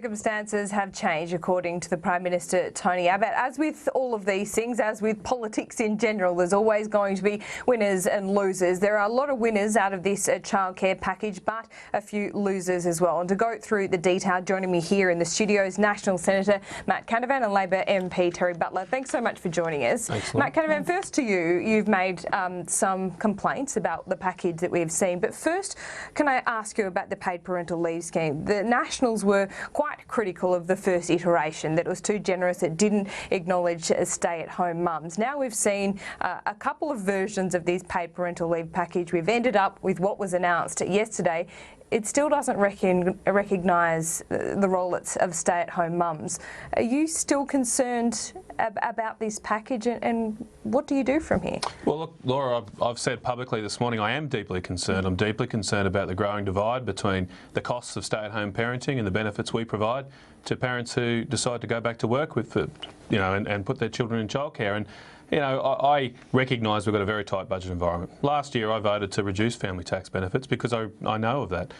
Circumstances have changed, according to the Prime Minister, Tony Abbott. As with all of these things, as with politics in general, there's always going to be winners and losers. There are a lot of winners out of this childcare package, but a few losers as well. And to go through the detail, joining me here in the studios, National Senator Matt Canavan and Labor MP Terri Butler. Thanks so much for joining us. Thanks, Matt Canavan, first to you. You've made some complaints about the package that we've seen. But first, can I ask you about the paid parental leave scheme? The Nationals were quite critical of the first iteration, that it was too generous, it didn't acknowledge stay-at-home mums. Now we've seen a couple of versions of this paid parental leave package. We've ended up with what was announced yesterday. It still doesn't recognise the role of stay-at-home mums. Are you still concerned about this package, and what do you do from here? Well, look, Laura, I've said publicly this morning I am deeply concerned. I'm deeply concerned about the growing divide between the costs of stay-at-home parenting and the benefits we provide to parents who decide to go back to work with, and put their children in childcare. And I recognise we've got a very tight budget environment. Last year I voted to reduce family tax benefits because I know of that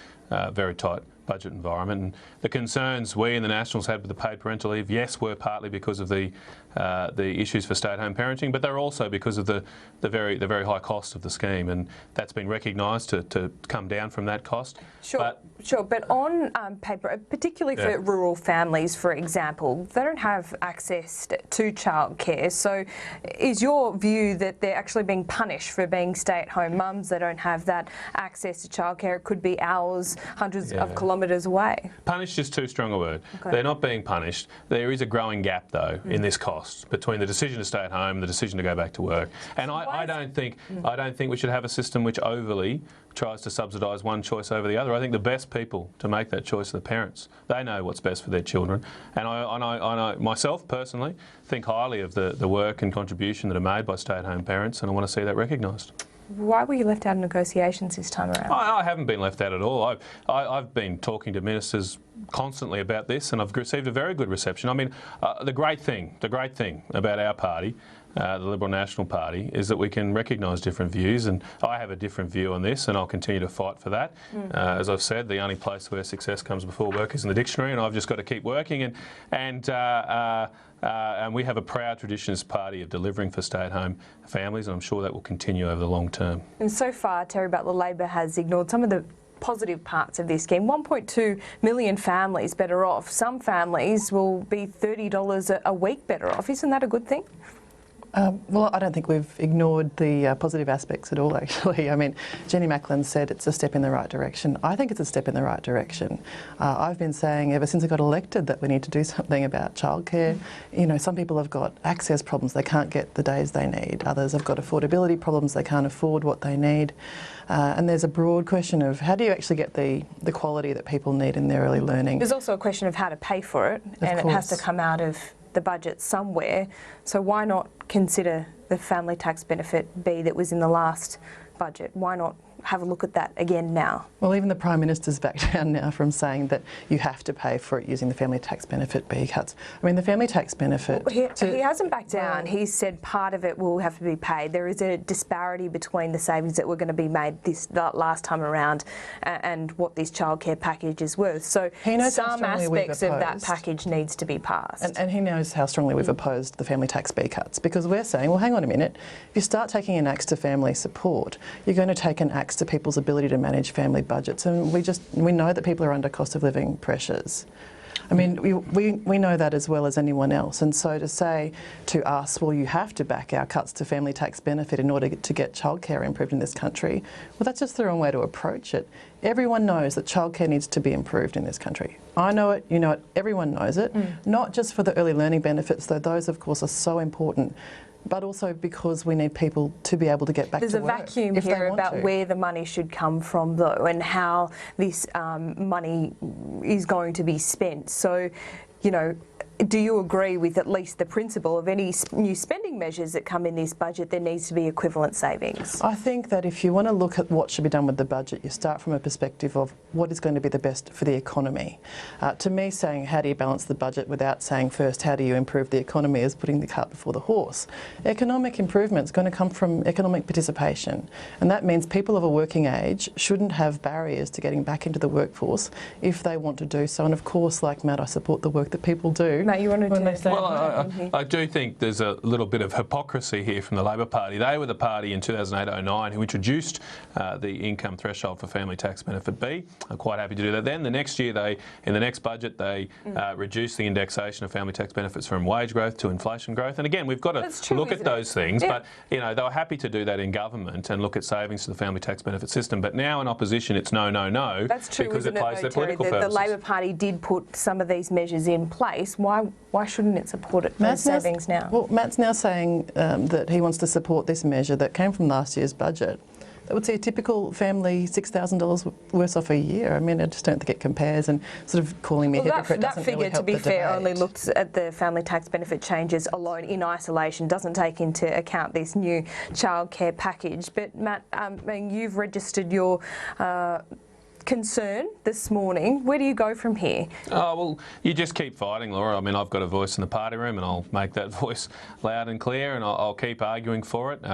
very tight budget environment. And the concerns we and the Nationals had with the paid parental leave, yes, were partly because of the issues for stay-at-home parenting, but they're also because of the very high cost of the scheme, and that's been recognised to come down from that cost. Sure, but on paper, particularly for rural families, for example, they don't have access to childcare. So is your view that they're actually being punished for being stay-at-home mums? They don't have that access to childcare. It could be hours, hundreds of kilometres away. Punished is too strong a word. Okay. They're not being punished. There is a growing gap, though, in this cost between the decision to stay at home and the decision to go back to work. And I don't think we should have a system which overly tries to subsidise one choice over the other. I think the best people to make that choice are the parents. They know what's best for their children. And I myself personally think highly of the work and contribution that are made by stay-at-home parents, and I want to see that recognised. Why were you left out of negotiations this time around? I haven't been left out at all. I've been talking to ministers constantly about this, and I've received a very good reception. I mean, the great thing about our party, the Liberal National Party, is that we can recognise different views, and I have a different view on this, and I'll continue to fight for that. As I've said, the only place where success comes before work is in the dictionary, and I've just got to keep working. And we have a proud tradition as a party of delivering for stay-at-home families, and I'm sure that will continue over the long term. And so far, Terri Butler, Labor has ignored some of the positive parts of this scheme. 1.2 million families better off. Some families will be $30 a week better off. Isn't that a good thing? Well, I don't think we've ignored the positive aspects at all, actually. I mean, Jenny Macklin said it's a step in the right direction. I think it's a step in the right direction. I've been saying ever since I got elected that we need to do something about childcare. Some people have got access problems. They can't get the days they need. Others have got affordability problems. They can't afford what they need. And there's a broad question of how do you actually get the quality that people need in their early learning. There's also a question of how to pay for it, and it has to come out of the budget somewhere. So why not consider the family tax benefit B that was in the last budget? Why not have a look at that again now? Well, even the Prime Minister's backed down now from saying that you have to pay for it using the family tax benefit B cuts. I mean, the family tax benefit... Well, he hasn't backed down. He said part of it will have to be paid. There is a disparity between the savings that were going to be made that last time around and what this childcare package is worth. So some aspects of that package needs to be passed. And he knows how strongly we've opposed the family tax B cuts, because we're saying, well, hang on a minute, if you start taking an axe to family support, you're going to take an axe to people's ability to manage family budgets, and we know that people are under cost of living pressures. I mean, we know that as well as anyone else, and so to say to us, well, you have to back our cuts to family tax benefit in order to get childcare improved in this country, well, that's just the wrong way to approach it. Everyone knows that childcare needs to be improved in this country. I know it, you know it, everyone knows it, not just for the early learning benefits, though those, of course, are so important, but also because we need people to be able to get back to work. There's a vacuum here about where the money should come from, though, and how this money is going to be spent. So, do you agree with at least the principle of any new spending measures that come in this budget, there needs to be equivalent savings? I think that if you want to look at what should be done with the budget, you start from a perspective of what is going to be the best for the economy. To me, saying how do you balance the budget without saying first how do you improve the economy is putting the cart before the horse. Economic improvement is going to come from economic participation, and that means people of a working age shouldn't have barriers to getting back into the workforce if they want to do so. And of course, like Matt, I support the work that people do. Matt, you wanted to say? Well, I do think there's a little bit of hypocrisy here from the Labor Party. They were the party in 2008-09 who introduced the income threshold for family tax benefit B. I'm quite happy to do that then. The next year, in the next budget, they reduced the indexation of family tax benefits from wage growth to inflation growth. And again, we've got to look at those things. Yeah. But, they were happy to do that in government and look at savings to the family tax benefit system. But now in opposition, it's no, no, no. That's true, because it plays their Terri? political purposes. The Labor Party did put some of these measures in place. Why shouldn't it support it? Those savings now? Well, Matt's now saying that he wants to support this measure that came from last year's budget. That would see a typical family $6,000 worse off a year. I mean, I just don't think it compares, and sort of calling me a hypocrite doesn't really help the debate. That figure, to be fair, only looks at the family tax benefit changes alone in isolation, doesn't take into account this new childcare package. But Matt, you've registered your concern this morning. Where do you go from here? Oh, well, you just keep fighting, Laura. I mean, I've got a voice in the party room and I'll make that voice loud and clear, and I'll keep arguing for it.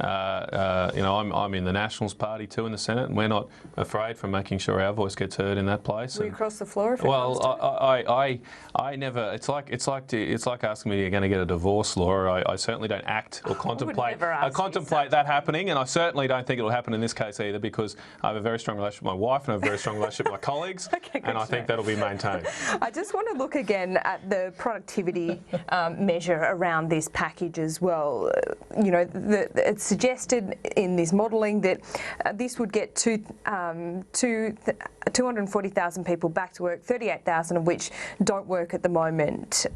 I'm in the Nationals Party too in the Senate, and we're not afraid from making sure our voice gets heard in that place. Will you cross the floor? I never. It's like asking me, you're going to get a divorce, Laura. I certainly don't act or contemplate. I contemplate that happening, and I certainly don't think it'll happen in this case either, because I have a very strong relationship with my wife and I have a very strong relationship with my colleagues, and I think that'll be maintained. I just want to look again at the productivity measure around this package as well. It's suggested in this modelling that this would get 240,000 people back to work, 38,000 of which don't work at the moment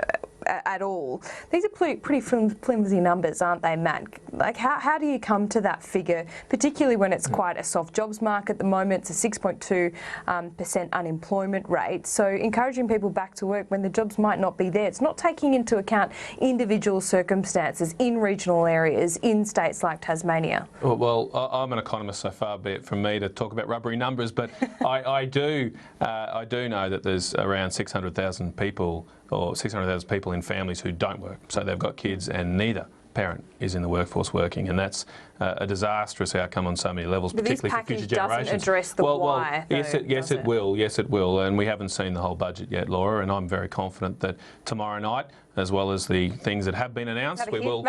at all. These are pretty flimsy numbers, aren't they, Matt? Like, how do you come to that figure, particularly when it's quite a soft jobs market at the moment? It's a 6.2% unemployment rate. So encouraging people back to work when the jobs might not be there, it's not taking into account individual circumstances in regional areas in states like Tasmania. Well, I'm an economist, so far be it from me to talk about rubbery numbers, but I do know that there's around 600,000 people in families who don't work. So they've got kids and neither parent is in the workforce working, and that's a disastrous outcome on so many levels, but particularly for future generations. Doesn't address the why. Yes, it will. Yes, it will. And we haven't seen the whole budget yet, Laura. And I'm very confident that tomorrow night, as well as the things that have been announced, we will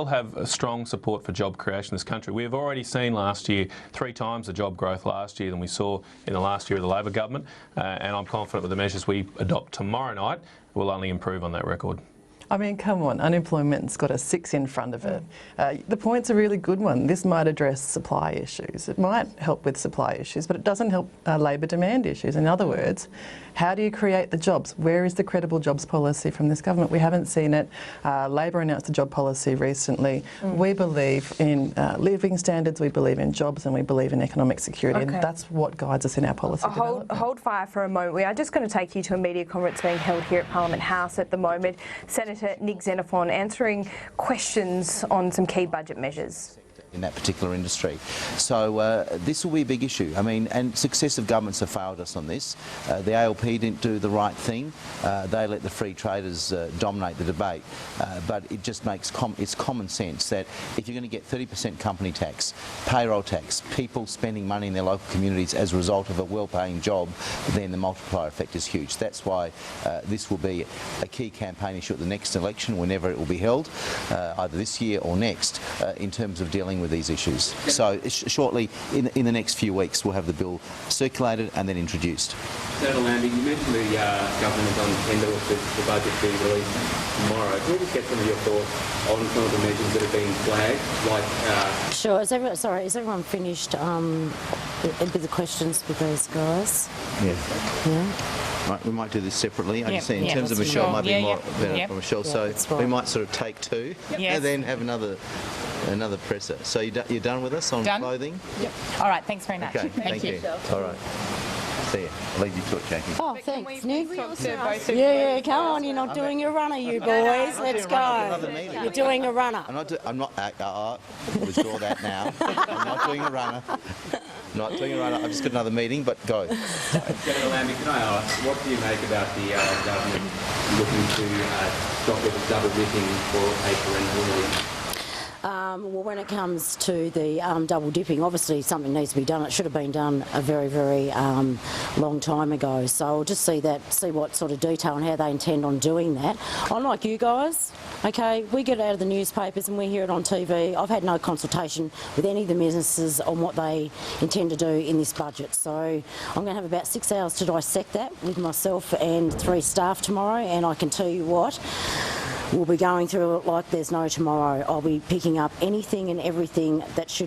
have a strong support for job creation in this country. We have already seen last year 3 times the job growth last year than we saw in the last year of the Labor government, and I'm confident with the measures we adopt tomorrow night will only improve on that record. I mean, come on, unemployment's got a 6 in front of it. The point's a really good one. This might address supply issues. It might help with supply issues, but it doesn't help labour demand issues. In other words, how do you create the jobs? Where is the credible jobs policy from this government? We haven't seen it. Labor announced a job policy recently. We believe in living standards, we believe in jobs, and we believe in economic security, and that's what guides us in our policy development. Hold fire for a moment. We are just going to take you to a media conference being held here at Parliament House at the moment. Senator Nick Xenophon answering questions on some key budget measures in that particular industry. So this will be a big issue. I mean, and successive governments have failed us on this. The ALP didn't do the right thing. They let the free traders dominate the debate. But it just makes it's common sense that if you're going to get 30% company tax, payroll tax, people spending money in their local communities as a result of a well-paying job, then the multiplier effect is huge. That's why this will be a key campaign issue at the next election, whenever it will be held, either this year or next, in terms of dealing with these issues. So shortly, in the next few weeks, we'll have the bill circulated and then introduced. Senator Lambie, you mentioned the government is on tender with the budget being released tomorrow. Can we just get some of your thoughts on some of the measures that have been flagged? Sure. Is everyone finished with the questions with those guys? Yeah. Yeah. Right, we might do this separately. I just see in terms of Michelle, might be more better for Michelle. So we might sort of take 2 and then have another presser. So you're done with us on clothing? Yep. All right. Thanks very much. Okay. Thank you. All right. There, I'll leave you to it, Jackie. Oh, thanks, Nick. both of Yeah, come on, you're not doing a runner, you boys. Let's go. You're doing a runner. I'm not, withdraw that now. I'm not doing a runner. Not doing a runner. I've just got another meeting, but go. Senator Lambie, can I ask, what do you make about the government looking to stop the double dipping for paid parental leave? Well, when it comes to the double dipping, obviously something needs to be done. It should have been done a very, very long time ago. So I'll just see what sort of detail and how they intend on doing that. Unlike you guys, okay, we get it out of the newspapers and we hear it on TV. I've had no consultation with any of the businesses on what they intend to do in this budget. So I'm going to have about 6 hours to dissect that with myself and 3 staff tomorrow, and I can tell you what, we'll be going through it like there's no tomorrow. I'll be picking up anything and everything that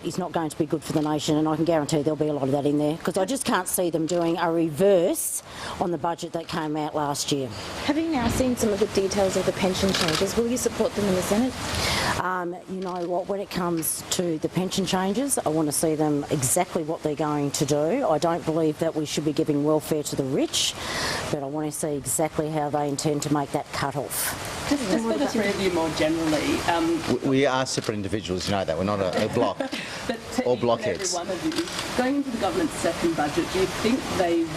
is not going to be good for the nation, and I can guarantee there'll be a lot of that in there, because I just can't see them doing a reverse on the budget that came out last year. Have you now seen some of the details of the pension changes? Will you support them in the Senate? You know what, when it comes to the pension changes, I want to see them exactly what they're going to do. I don't believe that we should be giving welfare to the rich, but I want to see exactly how they intend to make that cut off. Just for the three of you more generally. We are separate individuals, you know that. We're not a block. But or to blockheads. every one of you, going into the government's second budget, do you think they've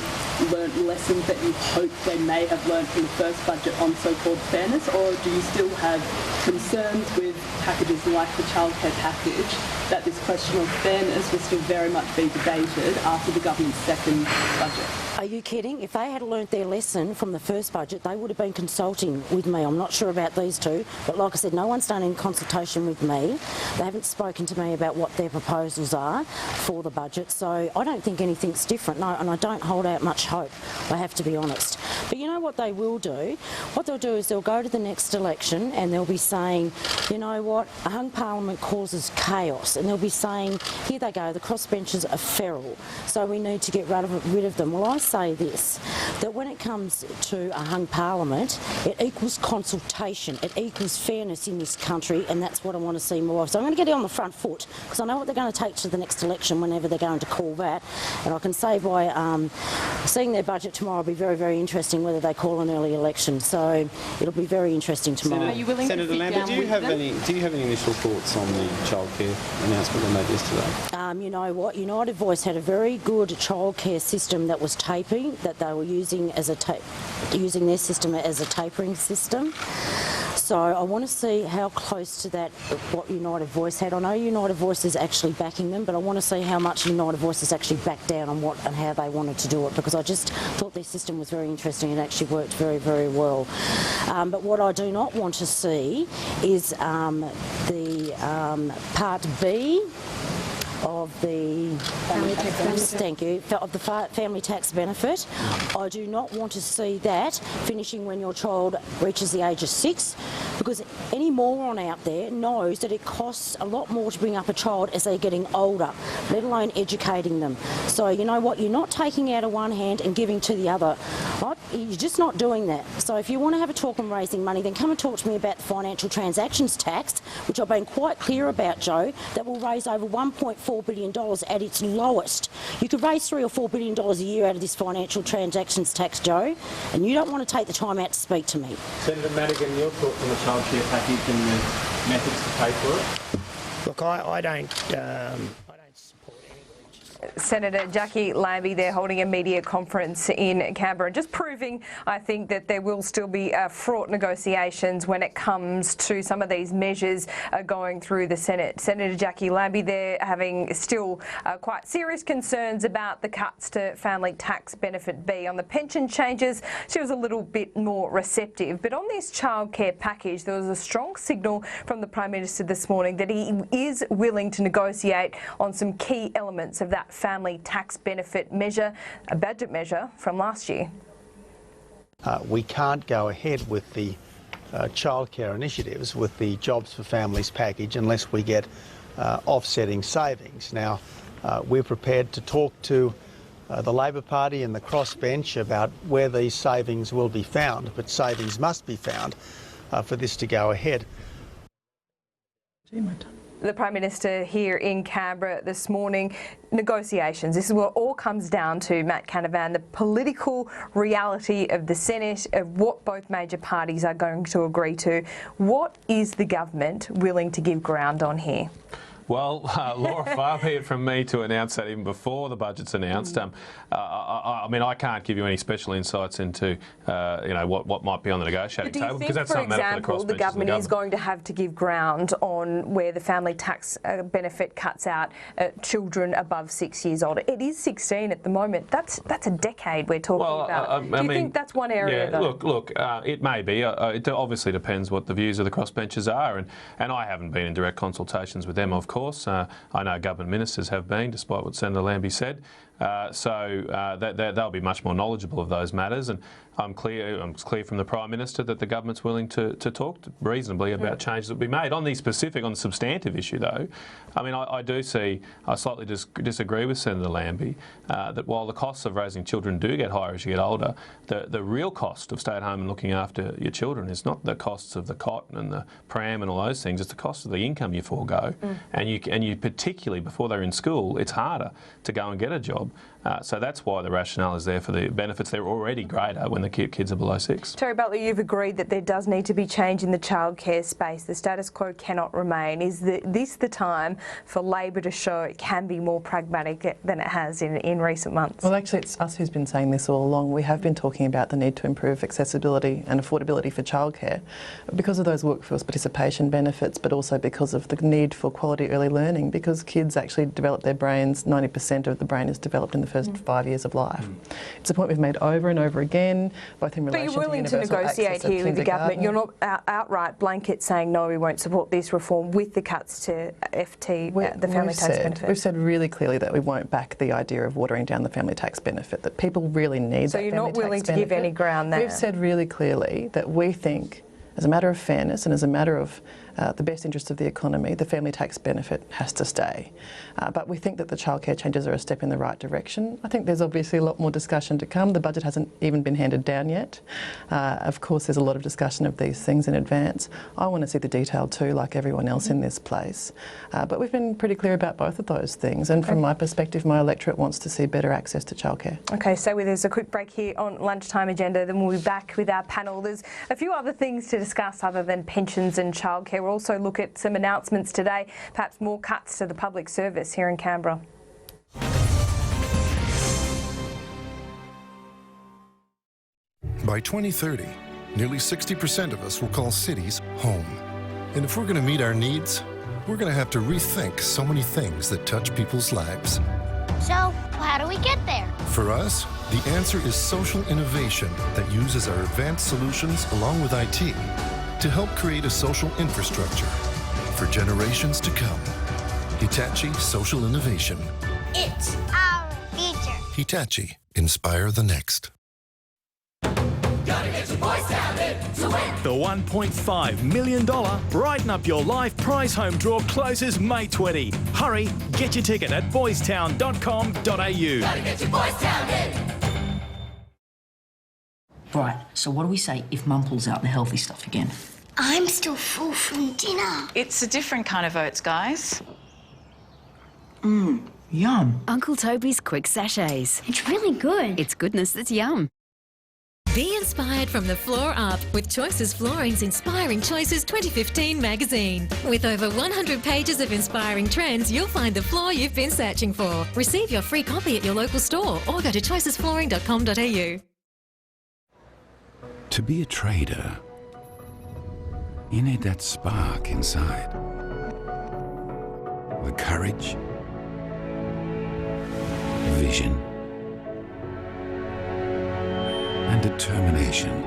learnt lessons that you hope they may have learnt from the first budget on so-called fairness, or do you still have concerns with packages like the childcare package, that this question of fairness will still very much be debated after the government's second budget? Are you kidding? If they had learnt their lesson from the first budget, they would have been consulting with me. I'm not sure about these two, but like I said, no one's done any consultation with me. They haven't spoken to me about what their proposals are for the budget, so I don't think anything's different, no, and I don't hold out much hope, I have to be honest. But you know what they will do? What they'll do is they'll go to the next election and they'll be saying, you know what, a hung parliament causes chaos, and they'll be saying, here they go, the crossbenchers are feral, so we need to get rid of them. Well, I say this, that when it comes to a hung parliament, it equals consultation, it equals fairness in this country, and that's what I want to see more of. So I'm going to get it on the front foot, because I know what they're going to take to the next election whenever they're going to call that, and I can say by seeing their budget tomorrow will be very, very interesting whether they call an early election. So it'll be very interesting tomorrow. Are you willing Senator Lambie, do you have any initial thoughts on the childcare announcement they made yesterday? You know what, United Voice had a very good childcare system that was taping, that they were using their system as a tapering system. So I want to see how close to that what United Voice had. I know United Voice is actually backing them, but I want to see how much United Voice has actually backed down on what and how they wanted to do it, because I just thought their system was very interesting and actually worked very, very well. But what I do not want to see is the Part B of the family tax benefit. Thank you, of the family tax benefit. I do not want to see that finishing when your child reaches the age of 6, because any moron out there knows that it costs a lot more to bring up a child as they're getting older, let alone educating them. So you know what, you're not taking out of one hand and giving to the other. Right? You're just not doing that. So if you want to have a talk on raising money, then come and talk to me about the financial transactions tax, which I've been quite clear about, Joe, that will raise over $1.4 billion at its lowest. You could raise $3 or $4 billion a year out of this financial transactions tax, Joe, and you don't want to take the time out to speak to me. Senator Madigan, your thoughts on the childcare package and the methods to pay for it? Look, I don't support any. Senator Jackie Lambie there holding a media conference in Canberra, just proving, I think, that there will still be fraught negotiations when it comes to some of these measures going through the Senate. Senator Jackie Lambie there having still quite serious concerns about the cuts to family tax benefit B. On the pension changes, she was a little bit more receptive. But on this childcare package, there was a strong signal from the Prime Minister this morning that he is willing to negotiate on some key elements of that family tax benefit measure, a budget measure from last year. We can't go ahead with the childcare initiatives with the Jobs for Families package unless we get offsetting savings. Now, we're prepared to talk to the Labor Party and the crossbench about where these savings will be found, but savings must be found for this to go ahead. the Prime Minister here in Canberra this morning. Negotiations. This is what all comes down to, Matt Canavan, the political reality of the Senate, of what both major parties are going to agree to. What is the government willing to give ground on here? Well, Laura, far be it from me to announce that even before the budget's announced. I mean, I can't give you any special insights into, what might be on the negotiating table, because that's not a matter for the crossbench. The government is going to have to give ground on where the family tax benefit cuts out children above 6 years old. It is 16 at the moment. That's a decade we're talking about. Do you think that's one area? Yeah, look, it may be. It obviously depends what the views of the crossbenchers are, and I haven't been in direct consultations with them, of course. I know government ministers have been, despite what Senator Lambie said. They'll be much more knowledgeable of those matters, and I'm clear from the Prime Minister that the government's willing to talk reasonably about changes that will be made. On the substantive issue, though, I mean, I slightly disagree with Senator Lambie that while the costs of raising children do get higher as you get older, the real cost of staying at home and looking after your children is not the costs of the cot and the pram and all those things. It's the cost of the income you forego, and you particularly before they're in school, it's harder to go and get a job. So that's why the rationale is there for the benefits. They're already greater when the kids are below 6. Terri Butler, you've agreed that there does need to be change in the childcare space. The status quo cannot remain. Is this the time for Labor to show it can be more pragmatic than it has in recent months? Well, actually, it's us who's been saying this all along. We have been talking about the need to improve accessibility and affordability for childcare because of those workforce participation benefits, but also because of the need for quality early learning, because kids actually develop their brains, 90% of the brain is developed in the first 5 years of life. It's a point we've made over and over again, both in relation to But you're willing to negotiate here with the government. You're not outright blanket saying, no, we won't support this reform with the cuts to the family tax benefit. We've said really clearly that we won't back the idea of watering down the family tax benefit, that people really need that family tax benefit. So you're not willing to give any ground there? We've said really clearly that we think, as a matter of fairness and as a matter of the best interests of the economy, the family tax benefit has to stay. But we think that the childcare changes are a step in the right direction. I think there's obviously a lot more discussion to come. The budget hasn't even been handed down yet. Of course, there's a lot of discussion of these things in advance. I want to see the detail too, like everyone else in this place. But we've been pretty clear about both of those things. And from my perspective, my electorate wants to see better access to childcare. Okay, so there's a quick break here on Lunchtime Agenda, then we'll be back with our panel. There's a few other things to discuss other than pensions and childcare. We'll also look at some announcements today, perhaps more cuts to the public service here in Canberra. By 2030, nearly 60% of us will call cities home. And if we're going to meet our needs, we're going to have to rethink so many things that touch people's lives. So, how do we get there? For us, the answer is social innovation that uses our advanced solutions along with IT to help create a social infrastructure for generations to come. Hitachi Social Innovation. It's our future. Hitachi, inspire the next. Gotta get your Boys Town in to win. The $1.5 million Brighten Up Your Life prize home draw closes May 20. Hurry, get your ticket at boystown.com.au. Gotta get your Boys Town in. Right, so what do we say if Mum pulls out the healthy stuff again? I'm still full from dinner. It's a different kind of oats, guys. Yum. Uncle Toby's Quick Sachets. It's really good. It's goodness that's yum. Be inspired from the floor up with Choices Flooring's Inspiring Choices 2015 magazine. With over 100 pages of inspiring trends, you'll find the floor you've been searching for. Receive your free copy at your local store or go to choicesflooring.com.au. To be a trader, you need that spark inside. The courage, vision, and determination.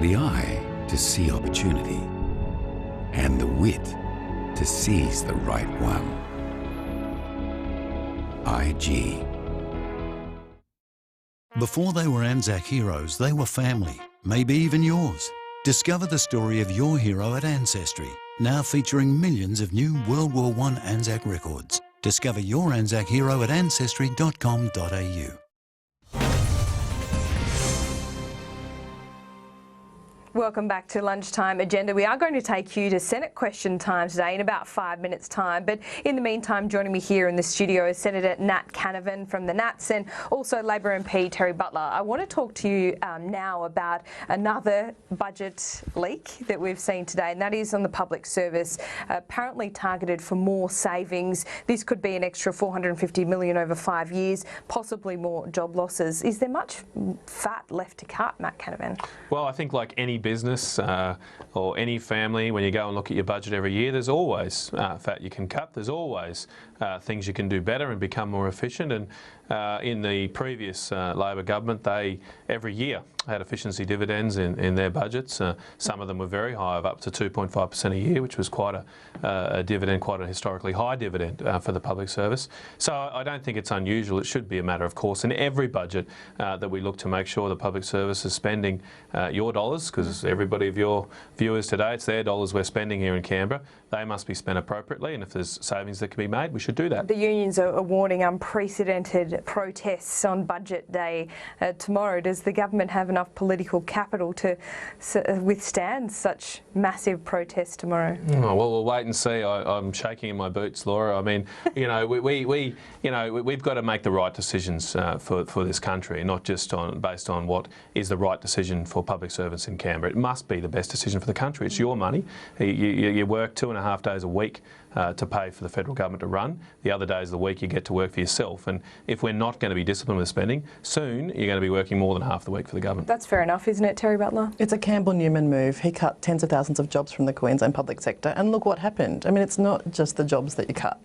The eye to see opportunity, and the wit to seize the right one. IG. Before they were Anzac heroes, they were family, maybe even yours. Discover the story of your hero at Ancestry, now featuring millions of new World War I Anzac records. Discover your Anzac hero at ancestry.com.au. Welcome back to Lunchtime Agenda. We are going to take you to Senate question time today in about 5 minutes' time. But in the meantime, joining me here in the studio is Senator Nat Canavan from the Nats and also Labor MP Terri Butler. I want to talk to you now about another budget leak that we've seen today, and that is on the public service, apparently targeted for more savings. This could be an extra $450 million over 5 years, possibly more job losses. Is there much fat left to cut, Matt Canavan? Well, I think like any business or any family, when you go and look at your budget every year, there's always fat you can cut. There's always things you can do better and become more efficient. And in the previous Labor government, they every year had efficiency dividends in their budgets. Some of them were very high, of up to 2.5% a year, which was quite a dividend, quite a historically high dividend for the public service. So I don't think it's unusual. It should be a matter of course in every budget that we look to make sure the public service is spending your dollars, because everybody of your viewers today, it's their dollars we're spending here in Canberra. They must be spent appropriately, and if there's savings that can be made, we should do that. The unions are warning unprecedented protests on budget day tomorrow. Does the government have enough political capital to withstand such massive protests tomorrow? Oh, well, we'll wait and see. I'm shaking in my boots, Laura. I mean, you know, we've got to make the right decisions for this country, not just based on what is the right decision for public servants in Canberra. It must be the best decision for the country. It's your money. You work 2.5 days a week to pay for the federal government to run. The other days of the week you get to work for yourself. And if we're not going to be disciplined with spending, soon you're going to be working more than half the week for the government. That's fair enough, isn't it, Terri Butler? It's a Campbell-Newman move. He cut tens of thousands of jobs from the Queensland public sector, and look what happened. I mean, it's not just the jobs that you cut.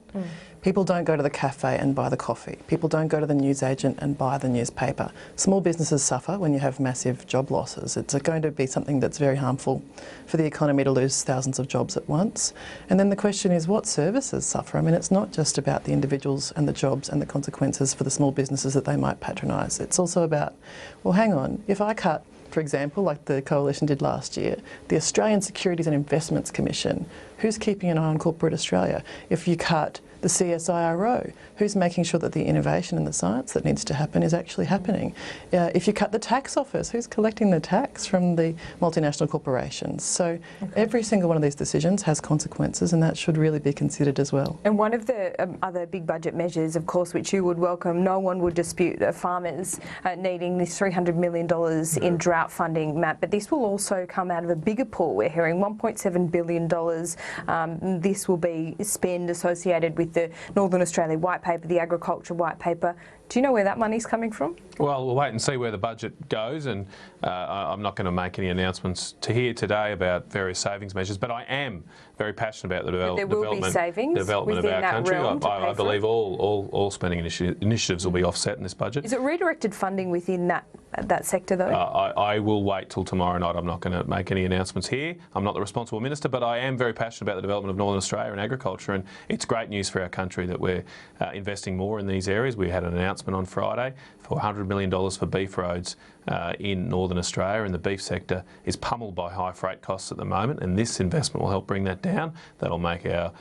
People don't go to the cafe and buy the coffee. People don't go to the newsagent and buy the newspaper. Small businesses suffer when you have massive job losses. It's going to be something that's very harmful for the economy to lose thousands of jobs at once. And then the question is, what services suffer? I mean, it's not just about the individuals and the jobs and the consequences for the small businesses that they might patronise. It's also about, well, hang on, if I cut, for example, like the Coalition did last year, the Australian Securities and Investments Commission, who's keeping an eye on corporate Australia? If you cut the CSIRO, who's making sure that the innovation and the science that needs to happen is actually happening? If you cut the tax office, who's collecting the tax from the multinational corporations? So every single one of these decisions has consequences, and that should really be considered as well. And one of the other big budget measures, of course, which you would welcome, no one would dispute the farmers needing this $300 million in drought funding, Matt, but this will also come out of a bigger pool. We're hearing $1.7 billion. This will be spend associated with the Northern Australia White Paper, the Agriculture White Paper. Do you know where that money's coming from? Well, we'll wait and see where the budget goes, and I'm not going to make any announcements here today about various savings measures, but I am very passionate about the development of our country. I believe all spending initiatives will be offset in this budget. Is it redirected funding within that sector, though? I will wait till tomorrow night. I'm not going to make any announcements here. I'm not the responsible minister, but I am very passionate about the development of Northern Australia and agriculture, and it's great news for our country that we're investing more in these areas. We had an announcement on Friday for $100 million for beef roads in Northern Australia, and the beef sector is pummeled by high freight costs at the moment, and this investment will help bring that down. That'll make our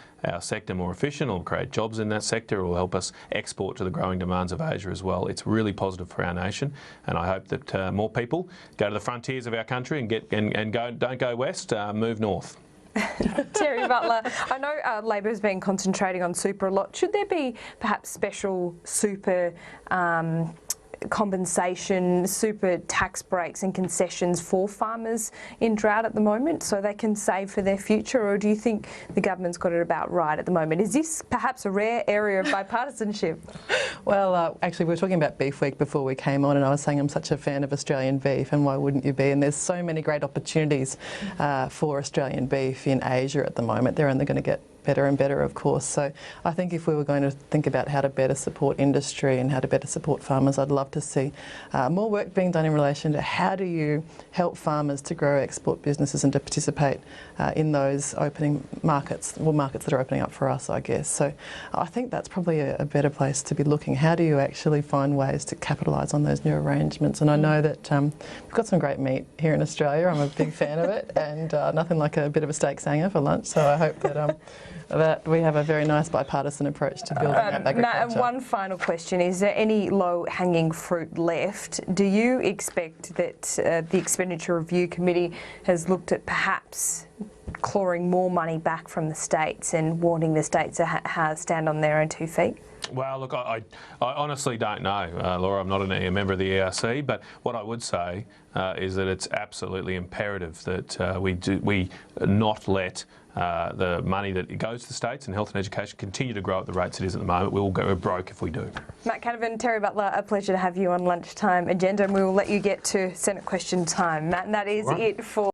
sector more efficient, it'll create jobs in that sector, it will help us export to the growing demands of Asia as well. It's really positive for our nation, and I hope that more people go to the frontiers of our country and don't go west, move north. Terri Butler, I know Labor has been concentrating on super a lot. Should there be perhaps special super compensation, super tax breaks and concessions for farmers in drought at the moment so they can save for their future, or do you think the government's got it about right at the moment? Is this perhaps a rare area of bipartisanship? Well, actually, we were talking about Beef Week before we came on, and I was saying I'm such a fan of Australian beef, and why wouldn't you be? And there's so many great opportunities for Australian beef in Asia at the moment. They're only going to get better and better, of course. So I think if we were going to think about how to better support industry and how to better support farmers, I'd love to see more work being done in relation to how do you help farmers to grow export businesses and to participate in those opening markets, well, markets that are opening up for us, I guess. So I think that's probably a better place to be looking. How do you actually find ways to capitalise on those new arrangements? And I know that we've got some great meat here in Australia. I'm a big fan of it, and nothing like a bit of a steak sanger for lunch. So I hope that that we have a very nice bipartisan approach to building up agriculture. And one final question, is there any low-hanging fruit left? Do you expect that the Expenditure Review Committee has looked at perhaps clawing more money back from the states and wanting the states to stand on their own 2 feet? Well, look, I honestly don't know, Laura. I'm not a member of the ERC, but what I would say is that it's absolutely imperative that we not let the money that goes to the states and health and education continue to grow at the rates it is at the moment. We will go broke if we do. Matt Canavan, Terri Butler, a pleasure to have you on Lunchtime Agenda, and we will let you get to Senate question time. Matt, and that is it for